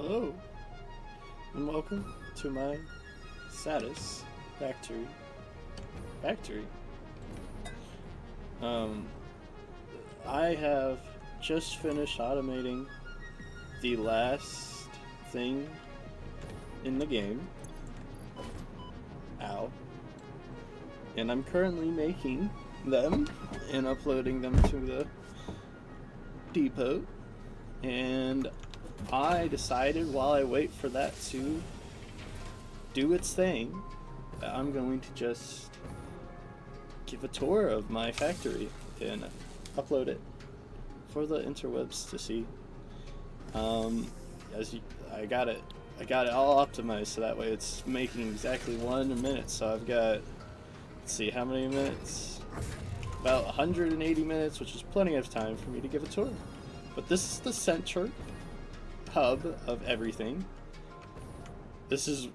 Hello, and welcome to my Satisfactory factory. I have just finished automating the last thing in the game. Ow. And I'm currently making them and uploading them to the depot. And I decided while I wait for that to do its thing, that I'm going to just give a tour of my factory and upload it for the interwebs to see. I got it all optimized so that way it's making exactly 1 minute. So I've got, let's see, how many minutes? About 180 minutes, which is plenty of time for me to give a tour. But this is the center hub of everything. This is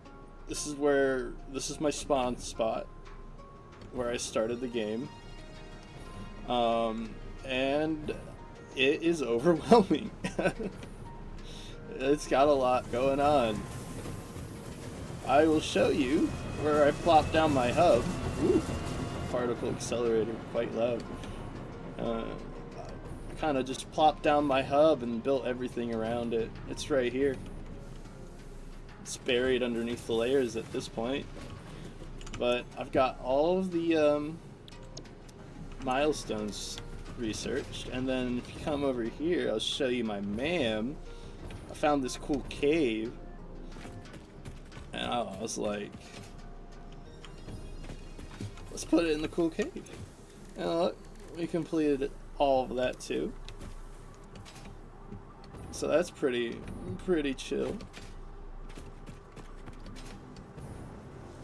my spawn spot where I started the game. And it is overwhelming. It's got a lot going on. I will show you where I plop down my hub. Ooh, particle accelerator, quite loud. I kind of just plopped down my hub and built everything around it. It's right here. It's buried underneath the layers at this point. But I've got all of the milestones researched, and then if you come over here, I'll show you my MAM. I found this cool cave, and I was like, let's put it in the cool cave. And look, we completed all of that too. So that's pretty chill.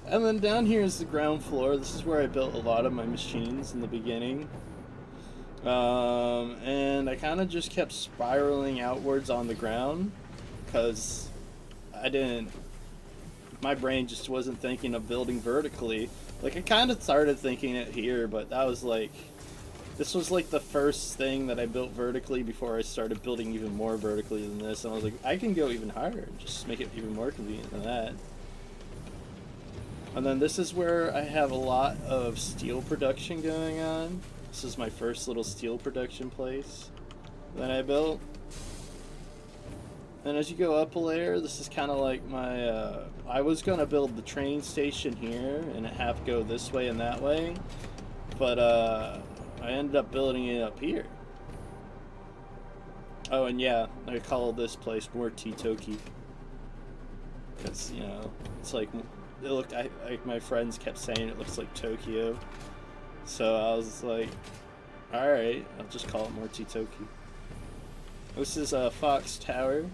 And then down here is the ground floor. This is where I built a lot of my machines in the beginning. And I kind of just kept spiraling outwards on the ground because my brain just wasn't thinking of building vertically. Like, I kind of started thinking it here, but this was like the first thing that I built vertically before I started building even more vertically than this. And I was like, I can go even higher and just make it even more convenient than that. And then this is where I have a lot of steel production going on. This is my first little steel production place that I built. And as you go up a layer, this is kind of like my, I was going to build the train station here and have to go this way and that way. But I ended up building it up here. Oh, and yeah, I call this place Morty Toki. Because, you know, it's like, my friends kept saying it looks like Tokyo. So I was like, alright, I'll just call it Morty Toki. This is a Fox Tower.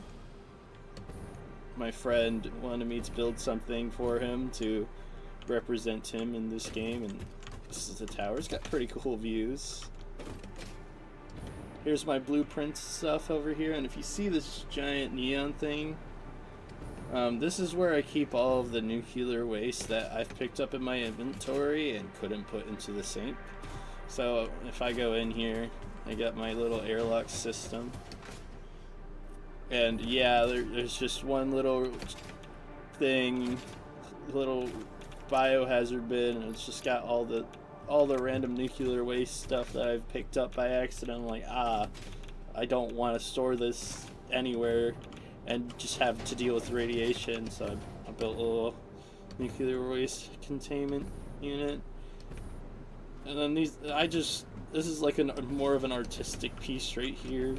My friend wanted me to build something for him to represent him in this game, and this is the tower. It's got pretty cool views. Here's my blueprint stuff over here, and if you see this giant neon thing, this is where I keep all of the nuclear waste that I've picked up in my inventory and couldn't put into the sink. So if I go in here, I got my little airlock system. And yeah, there's just one little thing, little biohazard bin, and it's just got all the random nuclear waste stuff that I've picked up by accident. I'm like, I don't want to store this anywhere and just have to deal with radiation, so I built a little nuclear waste containment unit. And then this is like more of an artistic piece right here.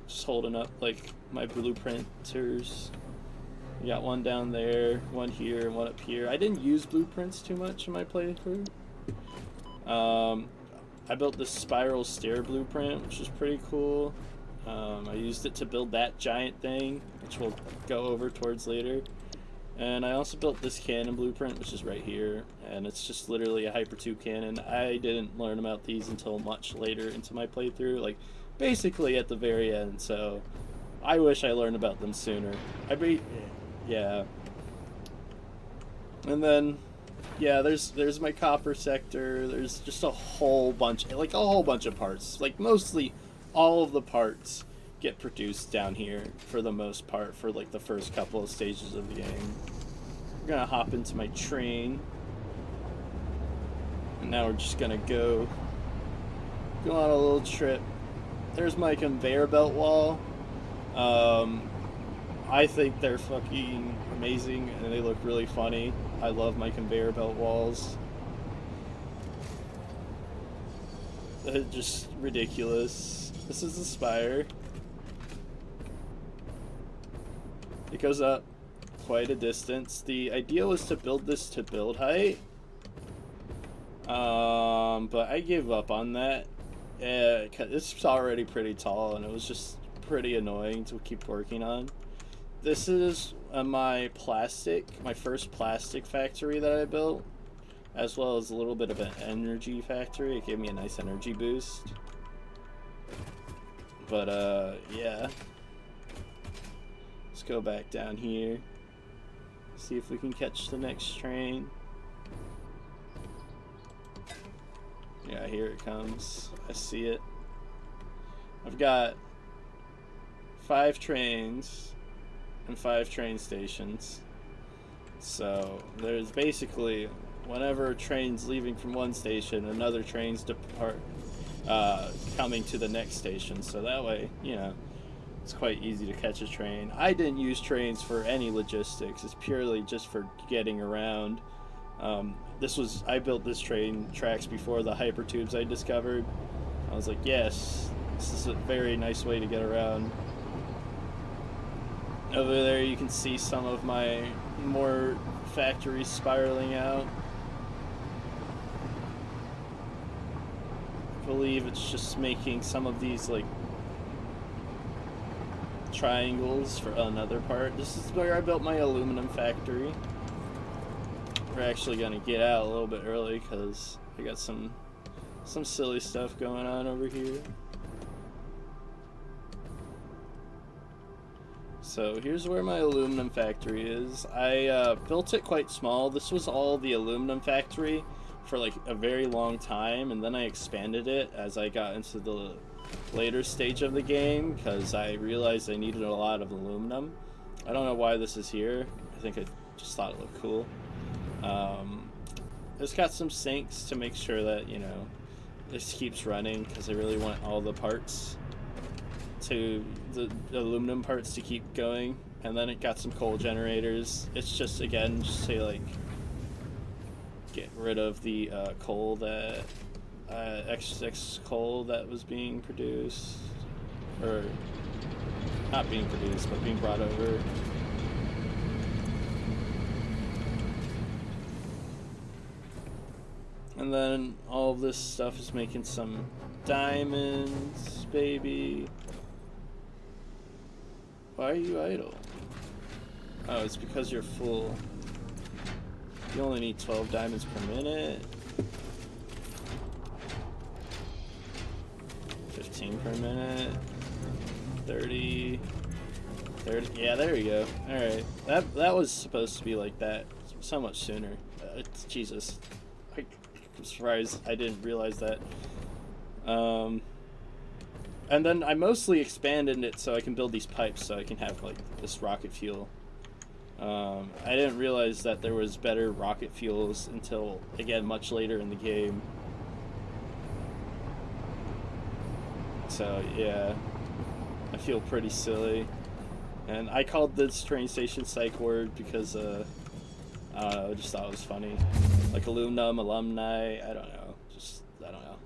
Just holding up like my blueprinters. You got one down there, one here, and one up here. I didn't use blueprints too much in my playthrough. I built this spiral stair blueprint, which is pretty cool. I used it to build that giant thing, which we'll go over towards later. And I also built this cannon blueprint, which is right here, and it's just literally a Hyper 2 cannon. I didn't learn about these until much later into my playthrough, like basically at the very end, so I wish I learned about them sooner. Yeah. And then, yeah, there's my copper sector. There's just a whole bunch of parts, like mostly all of the parts get produced down here for the most part for like the first couple of stages of the game. We're gonna hop into my train, and now we're just gonna go on a little trip. There's my conveyor belt wall. I think they're fucking amazing and they look really funny. I love my conveyor belt walls. They're just ridiculous. This is the spire. It goes up quite a distance. The idea was to build this to build height. But I gave up on that. Yeah, it's already pretty tall and it was just pretty annoying to keep working on. This is my first plastic factory that I built, as well as a little bit of an energy factory. It gave me a nice energy boost. But yeah. Let's go back down here. See if we can catch the next train. Yeah, here it comes. I see it. I've got 5 trains and 5 train stations. So there's basically, whenever a train's leaving from one station, another train's coming to the next station. So that way, you know, it's quite easy to catch a train. I didn't use trains for any logistics. It's purely just for getting around. I built this train tracks before the hypertubes I discovered. I was like, yes, this is a very nice way to get around. Over there you can see some of my more factories spiraling out. I believe it's just making some of these like triangles for another part. This is where I built my aluminum factory. We're actually gonna get out a little bit early because I got some silly stuff going on over here. So here's where my aluminum factory is. I built it quite small. This was all the aluminum factory for like a very long time, and then I expanded it as I got into the later stage of the game because I realized I needed a lot of aluminum. I don't know why this is here. I think I just thought it looked cool. It's got some sinks to make sure that, you know, this keeps running because I really want all the parts to the aluminum parts to keep going. And then it got some coal generators. It's just, again, just to like get rid of the coal that excess coal that was being produced, or not being produced but being brought over. And then all of this stuff is making some diamonds, baby. Why are you idle? Oh, it's because you're full. You only need 12 diamonds per minute. 15 per minute. 30. 30. Yeah, there you go. Alright. That was supposed to be like that so much sooner. Jesus. I'm surprised I didn't realize that. And then I mostly expanded it so I can build these pipes so I can have like this rocket fuel. I didn't realize that there was better rocket fuels until, again, much later in the game. So yeah, I feel pretty silly. And I called this train station Psych Ward because I don't know, I just thought it was funny. Like aluminum, alumni, I don't know. I don't know.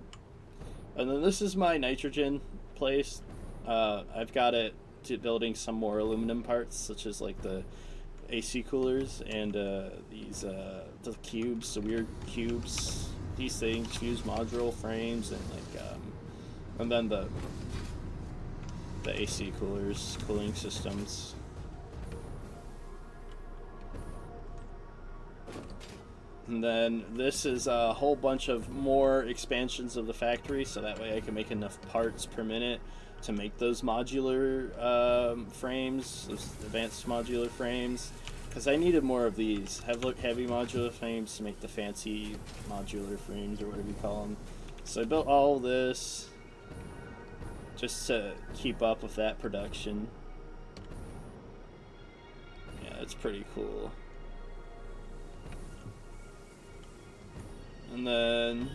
And then this is my nitrogen place. I've got it to building some more aluminum parts, such as like the AC coolers and these the cubes, the weird cubes. These things, fuse module frames, and like and then the AC coolers, cooling systems. And then this is a whole bunch of more expansions of the factory, so that way I can make enough parts per minute to make those modular frames, those advanced modular frames, because I needed more of these heavy modular frames to make the fancy modular frames, or whatever you call them. So I built all this just to keep up with that production. Yeah, it's pretty cool. And then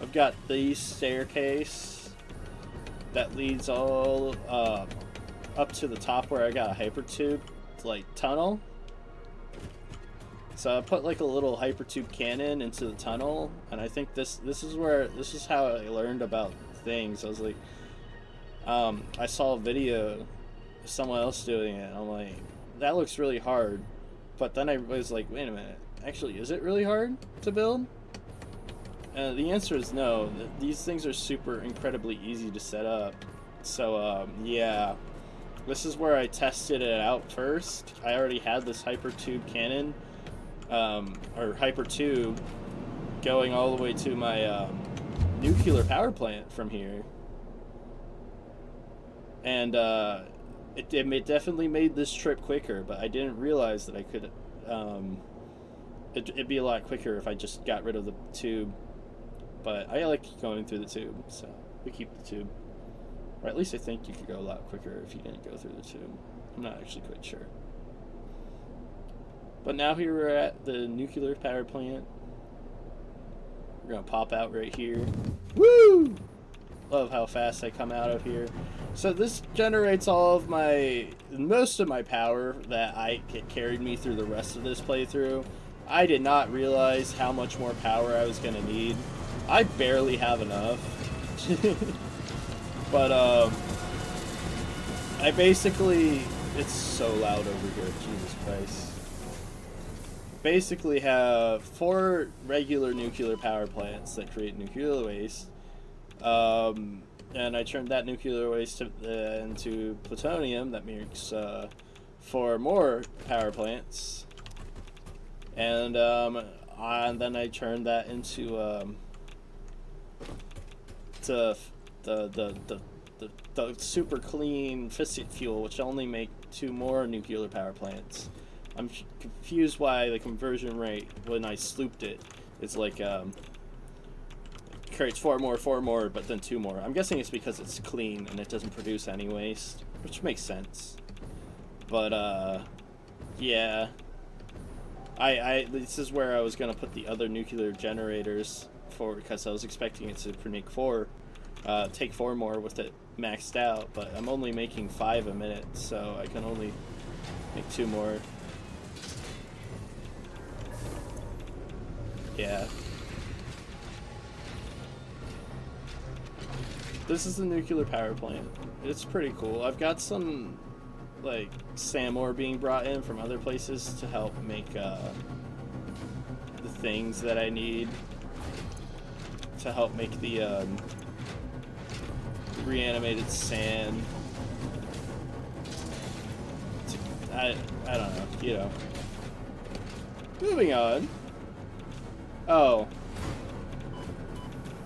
I've got the staircase that leads all up to the top where I got a hypertube like tunnel. So I put like a little hypertube cannon into the tunnel, and I think this is how I learned about things. I was like, I saw a video of someone else doing it, and I'm like, that looks really hard. But then I was like, wait a minute, actually, is it really hard to build? The answer is no. These things are super incredibly easy to set up. So yeah, this is where I tested it out first. I already had this hypertube cannon, or hypertube, going all the way to my nuclear power plant from here, and it definitely made this trip quicker. But I didn't realize that I could. It'd be a lot quicker if I just got rid of the tube. But I like going through the tube, so we keep the tube. Or at least I think you could go a lot quicker if you didn't go through the tube. I'm not actually quite sure. But now here we're at the nuclear power plant. We're gonna pop out right here. Woo! Love how fast I come out of here. So this generates most of my power that carried me through the rest of this playthrough. I did not realize how much more power I was gonna need. I barely have enough. But I basically, it's so loud over here, Jesus Christ. Basically have 4 regular nuclear power plants that create nuclear waste. And I turned that nuclear waste into plutonium that makes 4 more power plants. And then I turned that into the super clean fissile fuel, which only make 2 more nuclear power plants. I'm confused why the conversion rate when I slooped it is like creates 4 more, but then 2 more. I'm guessing it's because it's clean and it doesn't produce any waste, which makes sense. But yeah, this is where I was gonna put the other nuclear generators for, because I was expecting it to take 4 more with it maxed out, but I'm only making 5 a minute, so I can only make 2 more. Yeah. This is the nuclear power plant. It's pretty cool. I've got some like SAM ore being brought in from other places to help make the things that I need to help make the reanimated sand. I don't know, you know. Moving on. Oh.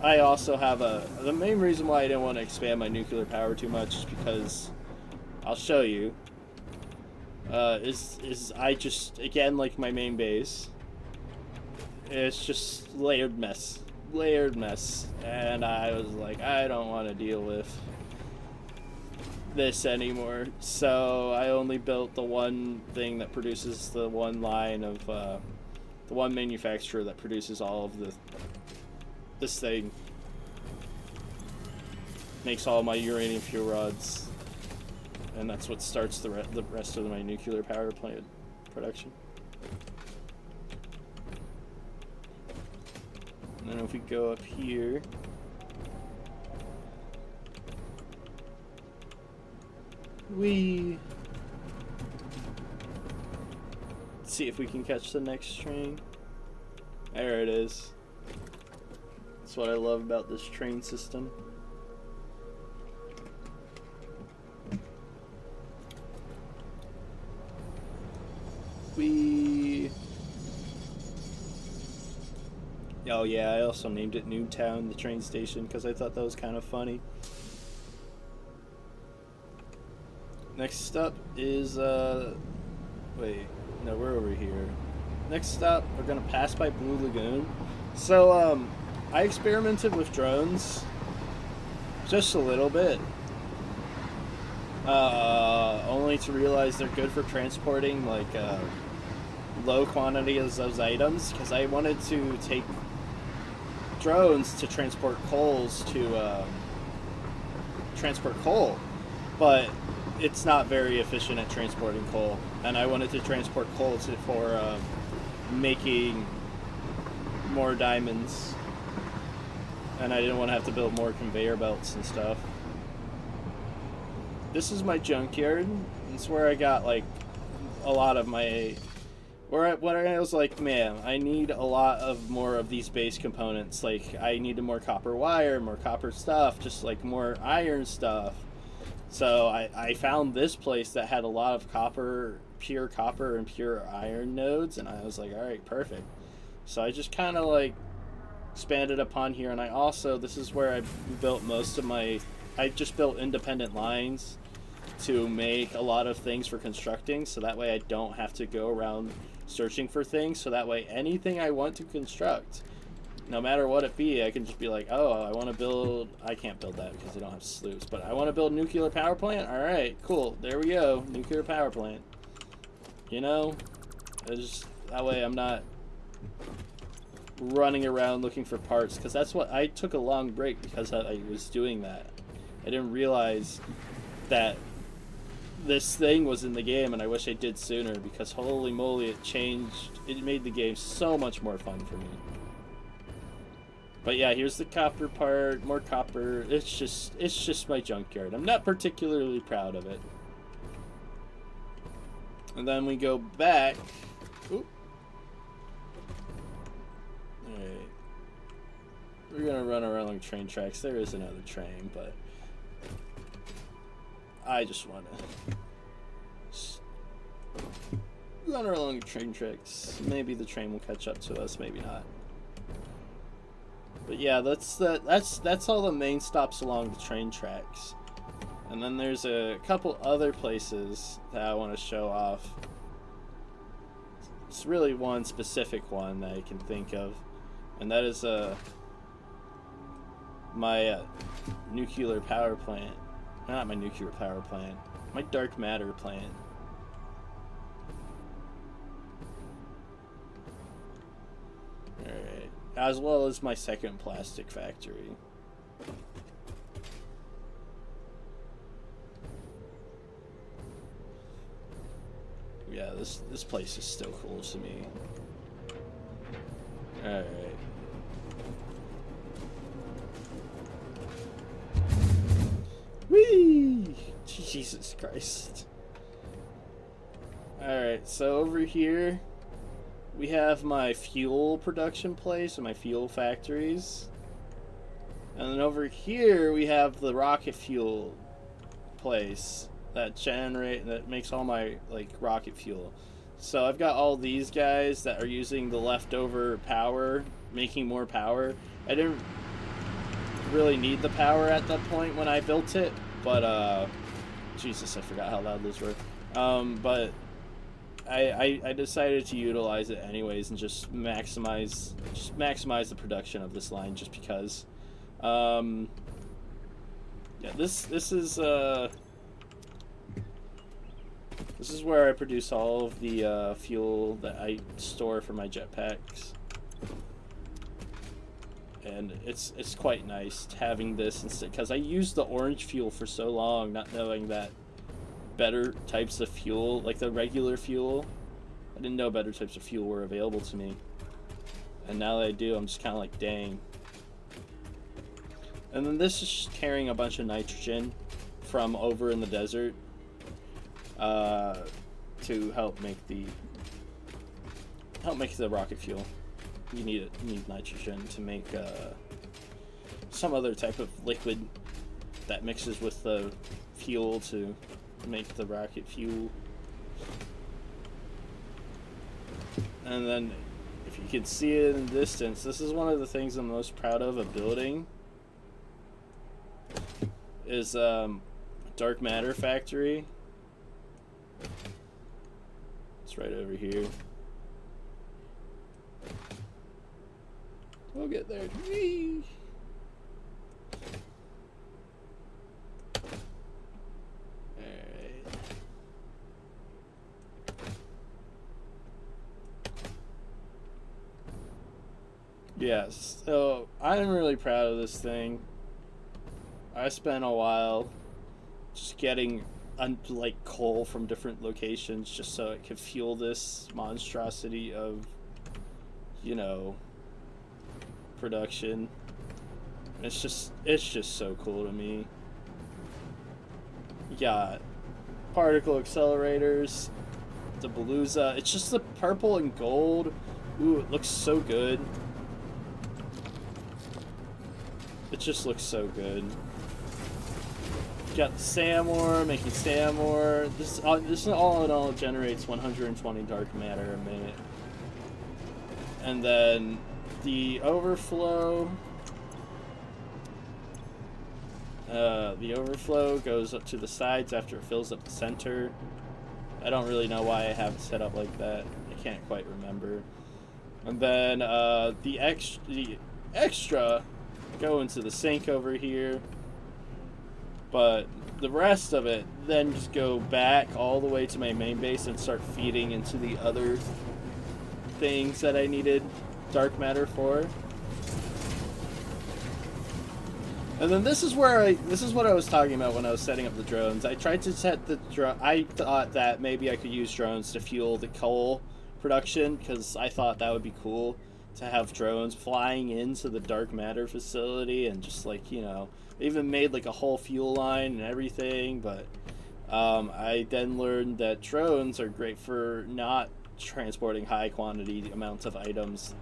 I also have the main reason why I didn't want to expand my nuclear power too much is because I'll show you. Is I just, again, like my main base, it's just layered mess, and I was like, I don't want to deal with this anymore, so I only built the one thing that produces the one line of the one manufacturer that produces all of this thing, makes all my uranium fuel rods, and that's what starts the rest of my nuclear power plant production. And then if we go up here, let's see if we can catch the next train. There it is. That's what I love about this train system. Oh yeah, I also named it Noontown, the train station, because I thought that was kind of funny. Next up is, wait, no, we're over here. Next up, we're gonna pass by Blue Lagoon. So, I experimented with drones Just a little bit. Only to realize they're good for transporting like low quantities of those items, because I wanted to take drones to transport coal, but it's not very efficient at transporting coal, and I wanted to transport coal for making more diamonds, and I didn't want to have to build more conveyor belts and stuff. This is my junkyard. It's where I got like a lot of my when I was like, man, I need a lot of more of these base components. Like, I needed more copper wire, more copper stuff, just like more iron stuff. So I found this place that had a lot of pure copper and pure iron nodes, and I was like, all right, perfect. So I just kind of like expanded upon here, and I also, this is where I built most of I just built independent lines to make a lot of things for constructing, so that way I don't have to go around searching for things, so that way anything I want to construct, no matter what it be, I can just be like, oh, I want to build, I can't build that because I don't have sloops, but I want to build a nuclear power plant. All right, cool, there we go, nuclear power plant. You know, it's that way I'm not running around looking for parts, because that's what I took a long break because I was doing that. I didn't realize that this thing was in the game, and I wish I did sooner, because holy moly, it made the game so much more fun for me. But yeah, here's the copper part, more copper. It's just my junkyard. I'm not particularly proud of it. And then we go back. Oop. Alright. We're gonna run around like train tracks. There is another train, but I just want to run along train tracks. Maybe the train will catch up to us, maybe not. But yeah, that's all the main stops along the train tracks. And then there's a couple other places that I want to show off. It's really one specific one that I can think of, and that is my nuclear power plant. Not my nuclear power plant. My dark matter plant. Alright. As well as my second plastic factory. Yeah, this place is still cool to me. Alright. Whee! Jesus Christ. Alright, so over here we have my fuel production place and my fuel factories. And then over here we have the rocket fuel place that makes all my like rocket fuel. So I've got all these guys that are using the leftover power, making more power. I didn't really need the power at that point when I built it, but Jesus, I forgot how loud those were. But I decided to utilize it anyways and just maximize the production of this line, just because. Yeah, this is where I produce all of the fuel that I store for my jetpacks. And it's quite nice having this instead, because I used the orange fuel for so long, not knowing that better types of fuel, like the regular fuel, I didn't know better types of fuel were available to me. And now that I do, I'm just kind of like, dang. And then this is just carrying a bunch of nitrogen from over in the desert to help make the rocket fuel. You need nitrogen to make some other type of liquid that mixes with the fuel to make the rocket fuel. And then, if you can see it in the distance, this is one of the things I'm most proud of a building. Is dark matter factory. It's right over here. We'll get there. Whee! Yes, so I'm really proud of this thing. I spent a while just getting like coal from different locations just so it could fuel this monstrosity of, you know, production. It's just so cool to me. You got particle accelerators, the Beluza. It's just the purple and gold. Ooh, it looks so good. It just looks so good. You got the Samor, making Samor. This all in all generates 120 dark matter a minute. And then the overflow. The overflow goes up to the sides after it fills up the center. I don't really know why I have it set up like that. I can't quite remember. And then the extra go into the sink over here. But the rest of it then just go back all the way to my main base and start feeding into the other things that I needed dark matter for. And then this is what I was talking about when I was setting up the drones. I tried to set the I thought that maybe I could use drones to fuel the coal production because I thought that would be cool to have drones flying into the dark matter facility and just like, you know, even made like a whole fuel line and everything. But I then learned that drones are great for not transporting high quantity amounts of items.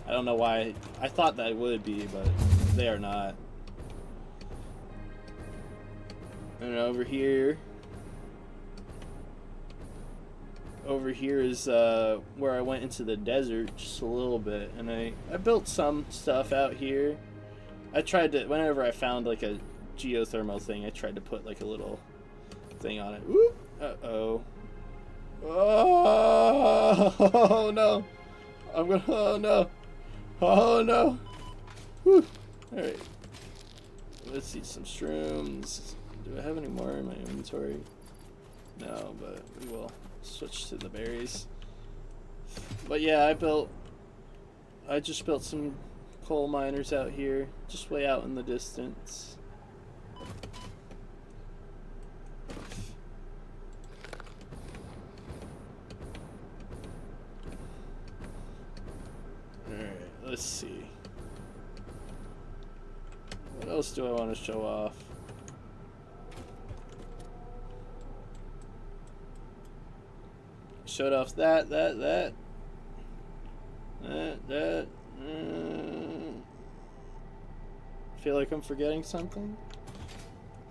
I don't know why. I thought that would be, but they are not. And over here is where I went into the desert just a little bit, and I built some stuff out here. I tried to, whenever I found like a geothermal thing, I tried to put like a little thing on it. Oop! Uh-oh. Oh no! Oh no! Oh no! Whew. Alright. Let's see some shrooms. Do I have any more in my inventory? No, but we will switch to the berries. But yeah, I just built some coal miners out here, just way out in the distance. Alright, let's see. What else do I want to show off? Showed off that. Feel like I'm forgetting something,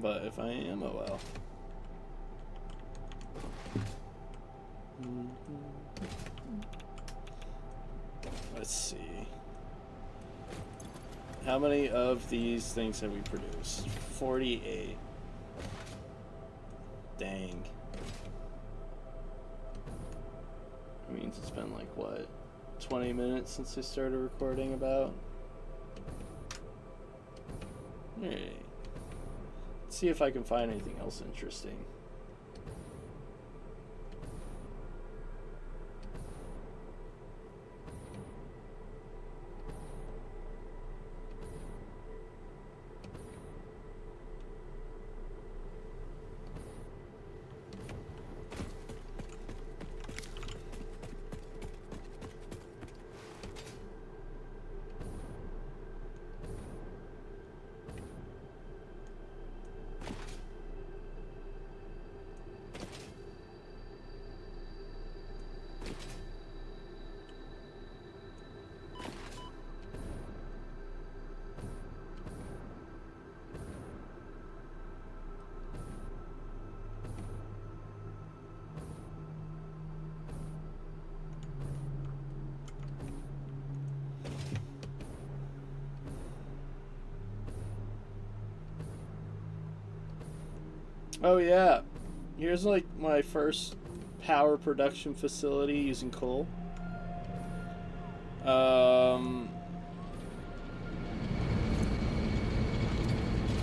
but if I am, oh well. Let's see. How many of these things have we produced? 48. Dang. It means it's been like, what, 20 minutes since I started recording about? Alright. Let's see if I can find anything else interesting. Oh yeah, here's like my first power production facility using coal.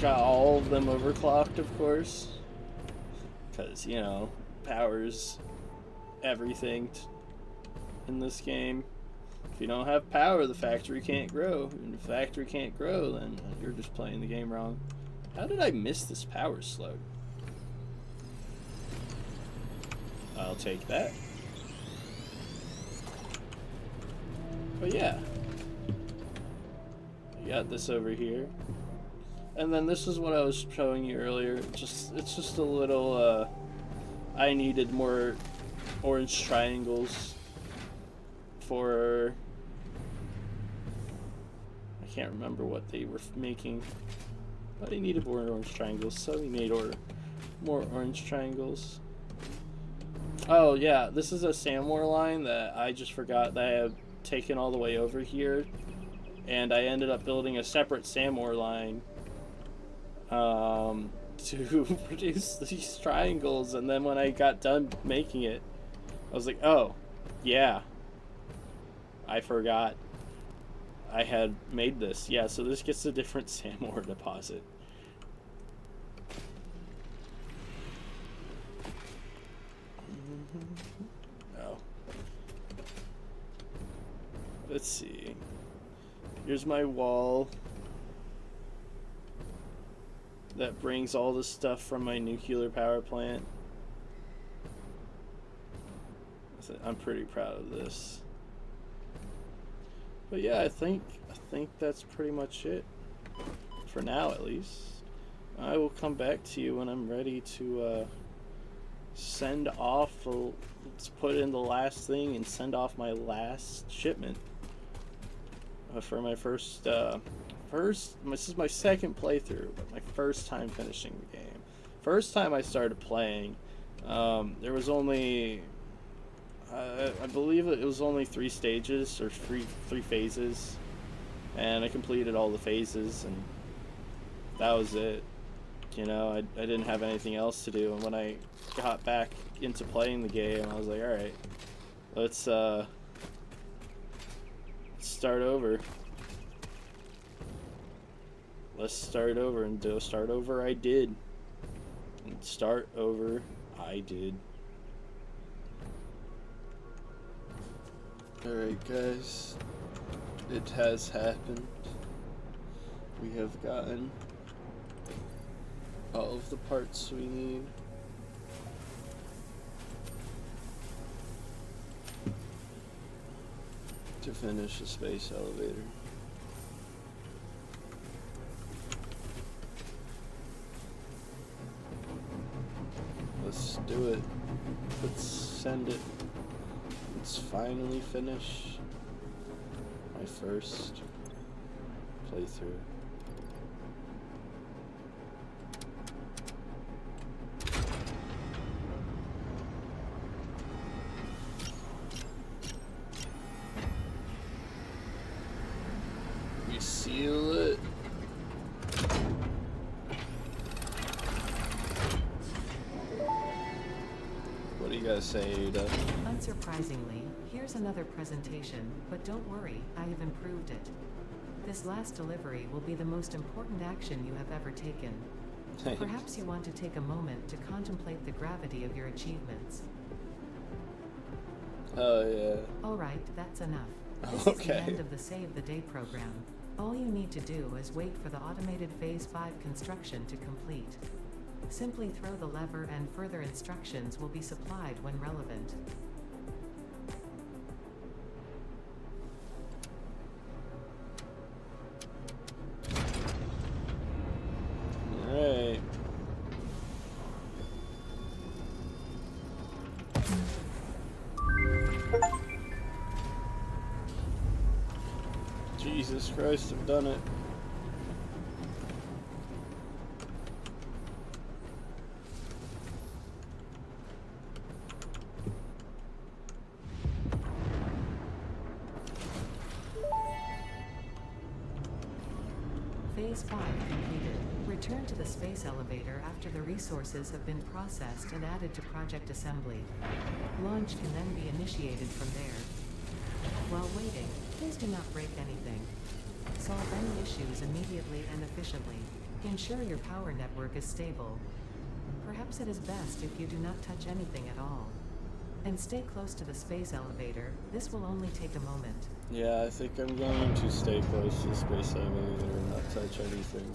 Got all of them overclocked, of course, because, you know, power's everything in this game. If you don't have power, the factory can't grow. And if the factory can't grow, then you're just playing the game wrong. How did I miss this power slug? I'll take that. But yeah. You got this over here. And then this is what I was showing you earlier. It's just a little, I needed more orange triangles for... I can't remember what they were making. But I needed more orange triangles, so we made more orange triangles. Oh yeah, this is a Samwar line that I just forgot that I had taken all the way over here. And I ended up building a separate Samwar line to produce these triangles, and then when I got done making it, I was like, oh, yeah, I forgot I had made this. Yeah, so this gets a different Samwar deposit. Oh. Let's see. Here's my wall that brings all the stuff from my nuclear power plant. I'm pretty proud of this. But yeah, I think that's pretty much it. For now, at least. I will come back to you when I'm ready to send off, let's put in the last thing and send off my last shipment. For my first, this is my second playthrough, but my first time finishing the game. First time I started playing, there was only, I believe it was only 3 stages, or three phases, and I completed all the phases, and that was it. You know, I didn't have anything else to do, and when I got back into playing the game, I was like, alright, let's start over. Let's start over, and start over I did. And start over I did. Alright guys, it has happened. We have gotten all of the parts we need. To finish the space elevator. Let's do it. Let's send it. Let's finally finish my first playthrough. We seal it. What do you guys say, Ada? Unsurprisingly, here's another presentation, but don't worry, I have improved it. This last delivery will be the most important action you have ever taken. Thanks. Perhaps you want to take a moment to contemplate the gravity of your achievements. Oh, yeah. Alright, that's enough. This is the Okay. end of the Save the Day program. All you need to do is wait for the automated Phase 5 construction to complete. Simply throw the lever and further instructions will be supplied when relevant. Alright. Jesus Christ, I've done it. Phase 5 completed. Return to the space elevator after the resources have been processed and added to project assembly. Launch can then be initiated from there. While waiting, please do not break anything. Solve any issues immediately and efficiently. Ensure your power network is stable. Perhaps it is best if you do not touch anything at all. And stay close to the space elevator. This will only take a moment. Yeah, I think I'm going to stay close to the space elevator and not touch anything.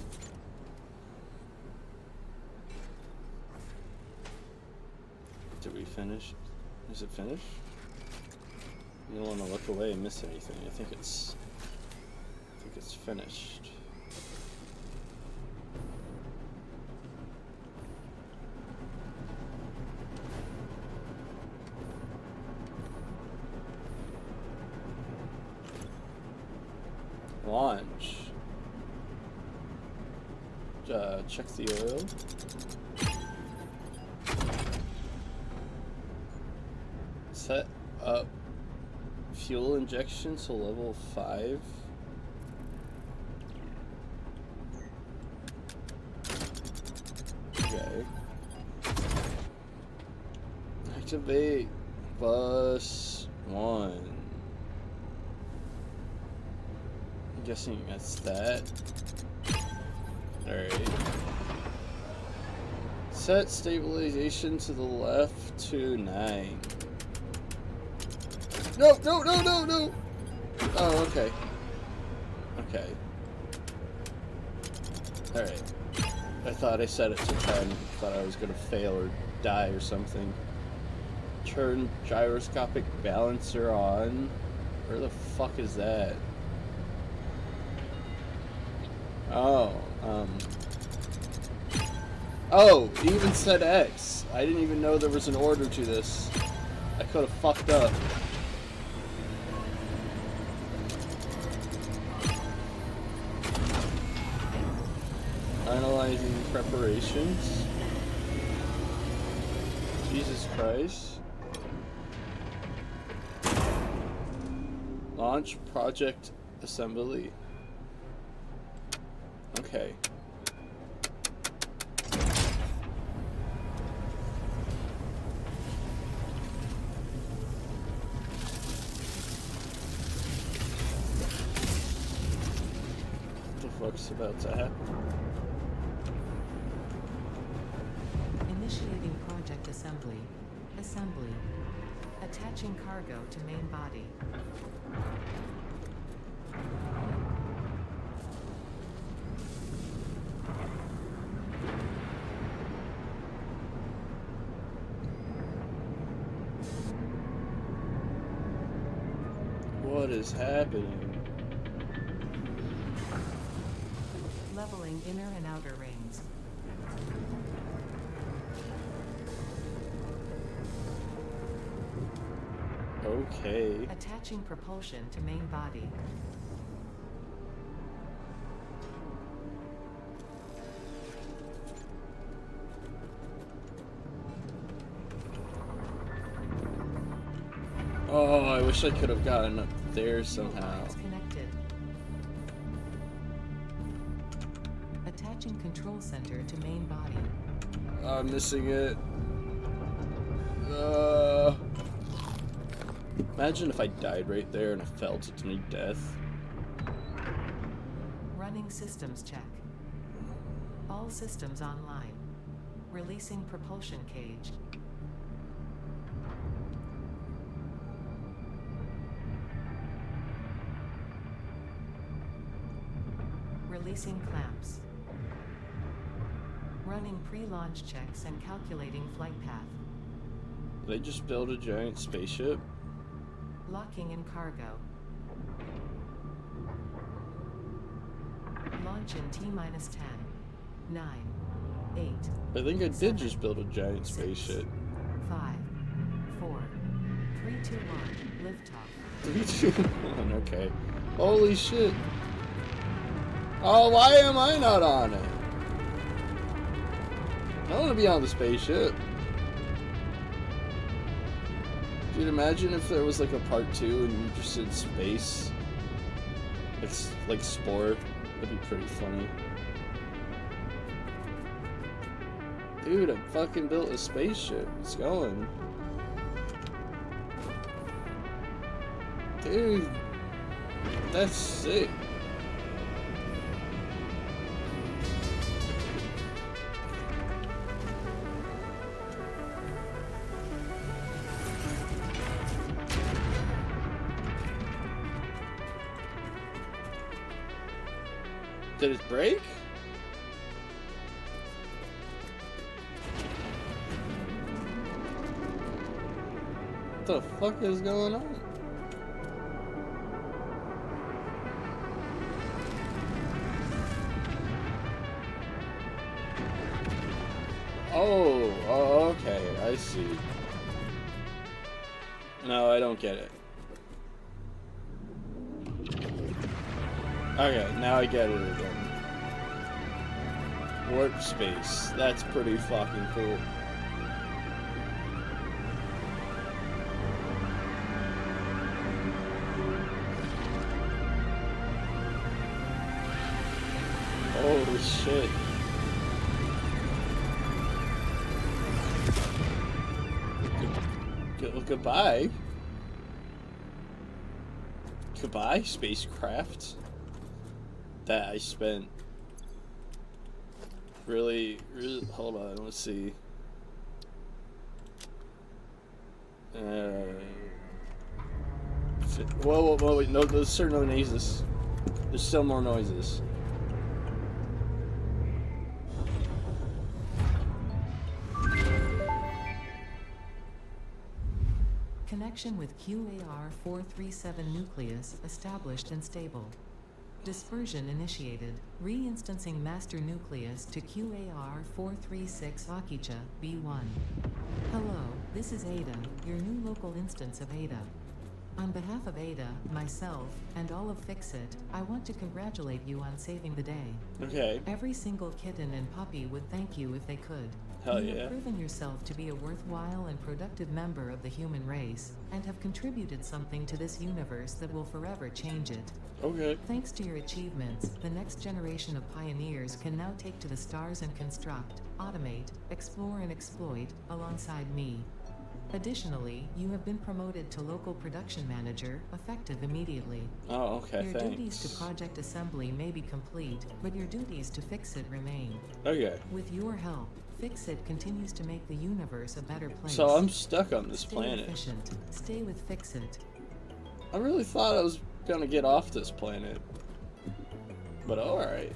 Did we finish? Is it finished? You don't want to look away and miss anything. I think it's finished. Launch. Check the oil. Set up fuel injection to level 5. Okay. Activate bus 1. I'm guessing that's that. Alright. Set stabilization to the left to 9. No, no, no, no, no! Oh, okay. Okay. Alright. I thought I set it to 10. Thought I was gonna fail or die or something. Turn gyroscopic balancer on. Where the fuck is that? Oh, Oh, it even said X. I didn't even know there was an order to this. I could have fucked up. Analyzing preparations. Jesus Christ. Launch project assembly. Okay. What the fuck's about to happen? Initiating project assembly. Assembly. Attaching cargo to main body. What is happening? Leveling inner and outer rings. Okay. Attaching propulsion to main body. Oh, I wish I could have gotten up there somehow. Lines connected. Attaching control center to main body. I'm missing it. Imagine if I died right there and I fell to meet death. Running systems check. All systems online. Releasing propulsion cage. Releasing clamps. Running pre-launch checks and calculating flight path. They just built a giant spaceship. Locking in cargo. Launch in T-minus 10, 9, 8. I think I did just build a giant spaceship. 5, 4, 3, 2, 1. Liftoff. 3, 2, 1, okay. Holy shit. Oh, why am I not on it? I want to be on the spaceship. Dude, imagine if there was like a part 2 and you just did space. Like Spore. That'd be pretty funny. Dude, I fucking built a spaceship. It's going. Dude, that's sick. Did it break? What the fuck is going on? Oh, okay, I see. No, I don't get it. Okay, now I get it again. Warp space. That's pretty fucking cool. Holy shit. Goodbye. Goodbye, spacecraft. That I spent really, hold on, let's see. Whoa, wait, no, those are no noises. There's still more noises. Connection with QAR-437 nucleus established and stable. Dispersion initiated. Reinstancing master nucleus to QAR-436 Akicha, B1. Hello, this is Ada, your new local instance of Ada. On behalf of Ada, myself, and all of Fixit, I want to congratulate you on saving the day. Okay. Every single kitten and puppy would thank you if they could. Hell You yeah. have proven yourself to be a worthwhile and productive member of the human race, and have contributed something to this universe that will forever change it. Okay. Thanks to your achievements, the next generation of pioneers can now take to the stars and construct, automate, explore and exploit, alongside me. Additionally, you have been promoted to local production manager, effective immediately. Oh, okay, Your thanks. duties to project assembly may be complete, but your duties to Fixit remain. Okay. With your help, Fixit continues to make the universe a better place. So I'm stuck on this Stay planet. efficient. Stay with Fixit. I really thought I was gonna get off this planet. But alright.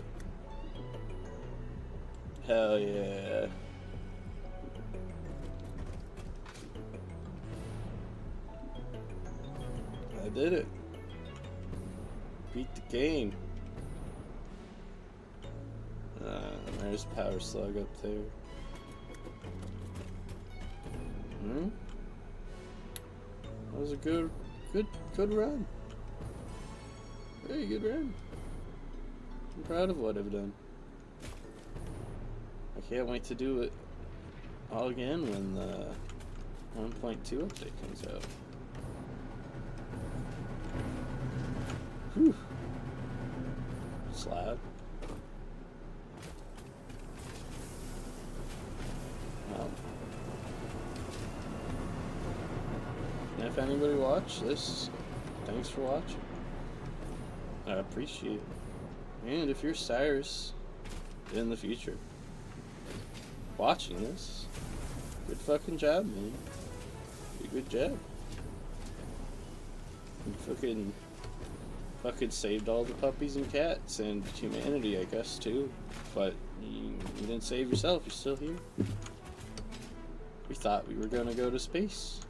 Hell yeah. I did it. Beat the game. There's Power Slug up there. That was a good run. Very good run. I'm proud of what I've done. I can't wait to do it all again when the 1.2 update comes out. Whew. Slab. Well. And if anybody watched this, thanks for watching. I appreciate it. And if you're Cyrus in the future watching this, good fucking job, man. Good job. You fucking saved all the puppies and cats and humanity, I guess, too. But you didn't save yourself. You're still here. We thought we were gonna go to space.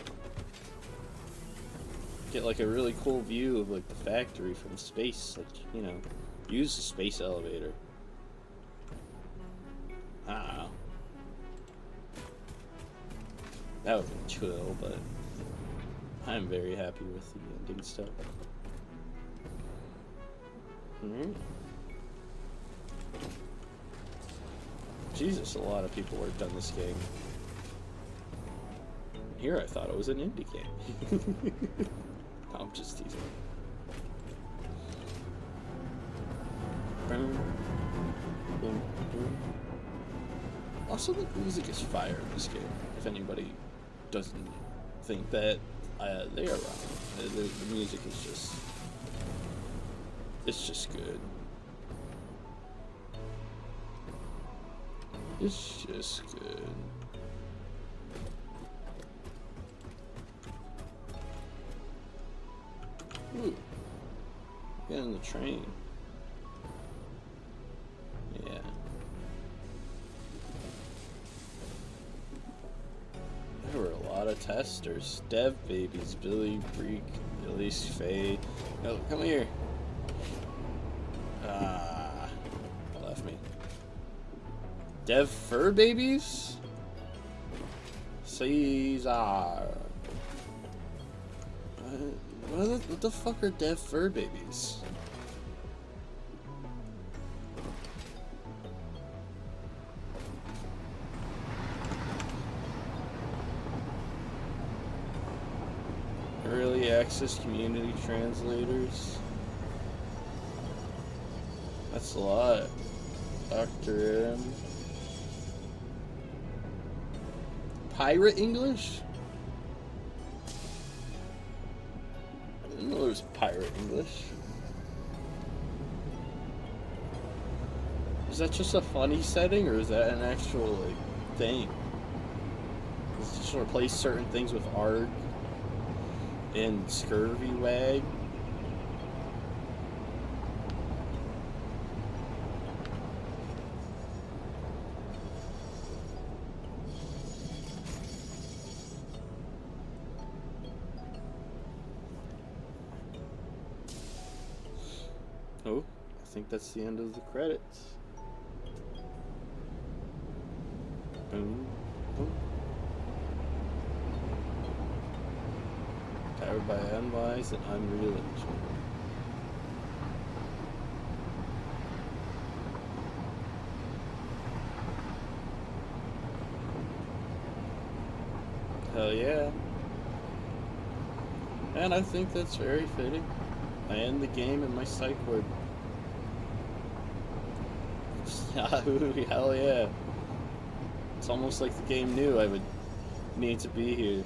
Get like a really cool view of like the factory from space. Like, you know, use the space elevator. I don't know. That would be chill, but I'm very happy with the ending stuff. Alright. Jesus, a lot of people worked on this game. Here I thought it was an indie game. No, I'm just teasing. Also, the music is fire in this game. If anybody doesn't think that, they are wrong. The music is just... It's just good. It's just good. Ooh. Get on the train. lot of testers. Dev babies, Billy, Breek, Elise, Faye. No, come here. Left me. Dev fur babies? Caesar. What the fuck are dev fur babies? Early access community translators. That's a lot. Dr. M. Pirate English? I didn't know there was pirate English. Is that just a funny setting, or is that an actual, like, thing? Does it just replace certain things with ARG and Scurvy Wag? Oh, I think that's the end of the credits. Boom, boom. Powered by Unwise and Unreal Engine. Hell yeah. And I think that's very fitting. I end the game in my psych ward. Yahoo, hell yeah. It's almost like the game knew I would need to be here.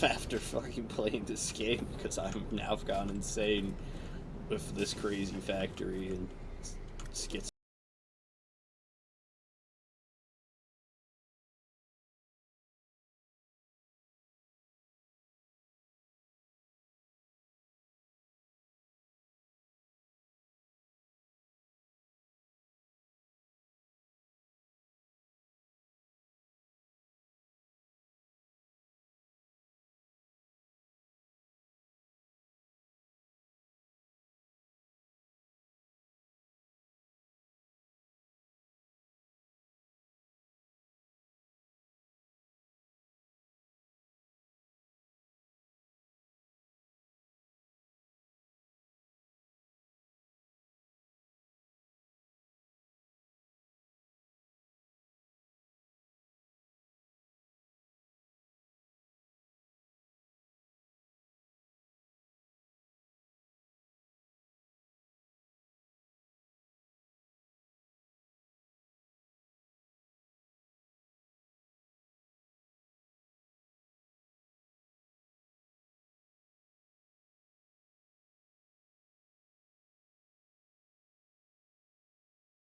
After fucking playing this game, because I'm now gone insane with this crazy factory and skits.